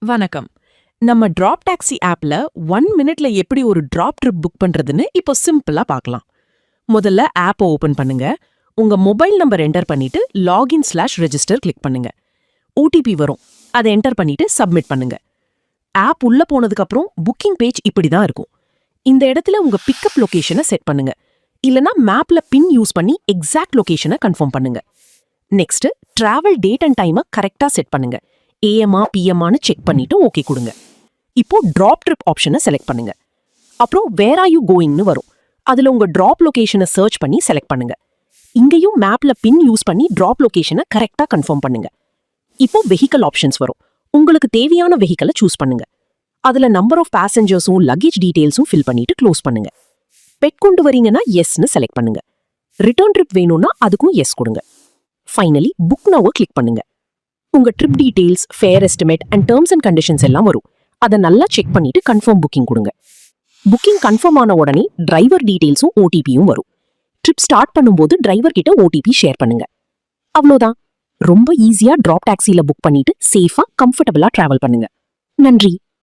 வணக்கம். நம்ம drop taxi ஆப்ல 1 மினிட்ல எப்படி ஒரு டிராப் ட்ரிப் புக் பண்றதுன்னு இப்போ சிம்பிளா பார்க்கலாம். முதல்ல ஆப்பை ஓபன் பண்ணுங்க. உங்க மொபைல் நம்பர் என்டர் பண்ணிட்டு login/register கிளிக் பண்ணுங்க. ஓடிபி வரும். அதை என்டர் பண்ணிட்டு சப்மிட் பண்ணுங்க. ஆப் உள்ள போனதுக்கு அப்புறம் புக்கிங் பேஜ் இப்படி தான் இருக்கும். இந்த இடத்துல உங்க பிக்கப் லொகேஷனை செட் பண்ணுங்க. இல்லனா மேப்ல பின் யூஸ் பண்ணி எக்ஸாக்ட் லொகேஷனை கன்ஃபார்ம் பண்ணுங்க. நெக்ஸ்ட் டிராவல் டேட் அண்ட் டைமை கரெக்டா செட் பண்ணுங்க. ஏஎம்ஆ பிஎம்ஆன்னு செக் பண்ணிட்டு ஓகே கொடுங்க. இப்போ டிராப் ட்ரிப் ஆப்ஷனை செலக்ட் பண்ணுங்க. அப்புறம் வேர் ஆர் யூ கோயிங்னு வரும். அதுல உங்க டிராப் லொகேஷனை சர்ச் பண்ணி செலக்ட் பண்ணுங்க. இங்கேயும் மேப்ல பின் யூஸ் பண்ணி டிராப் லொகேஷனை கரெக்டா கன்ஃபார்ம் பண்ணுங்க. இப்போ வெஹிக்கல் ஆப்ஷன்ஸ் வரும். உங்களுக்கு தேவையான வெஹிக்கலை சூஸ் பண்ணுங்க. அதுல நம்பர் ஆஃப் பேசஞ்சர்ஸும் லக்கேஜ் டீடைல்ஸும் ஃபில் பண்ணிட்டு க்ளோஸ் பண்ணுங்க. பெட் கொண்டு வரீங்கன்னா எஸ்ன்னு செலக்ட் பண்ணுங்க. ரிட்டர்ன் ட்ரிப் வேணும்னா அதுக்கும் எஸ் கொடுங்க. ஃபைனலி புக் நவ் கிளிக் பண்ணுங்க. உங்க trip details, fare estimate and terms and conditions எல்லாம் வரும். அதை நல்லா செக் பண்ணிட்டு கன்ஃபார்ம் புக்கிங் கொடுங்க. புக்கிங் கன்ஃபார்ம் ஆன உடனே டிரைவர் டீடைல்ஸும் ஓடிபியும் வரும். ட்ரிப் ஸ்டார்ட் பண்ணும்போது டிரைவர் கிட்ட ஓடிபி ஷேர் பண்ணுங்க. அவ்வளோதான். ரொம்ப ஈஸியா டிராப் டாக்ஸில புக் பண்ணிட்டு சேஃபா கம்ஃபர்டபுளா டிராவல் பண்ணுங்க. நன்றி.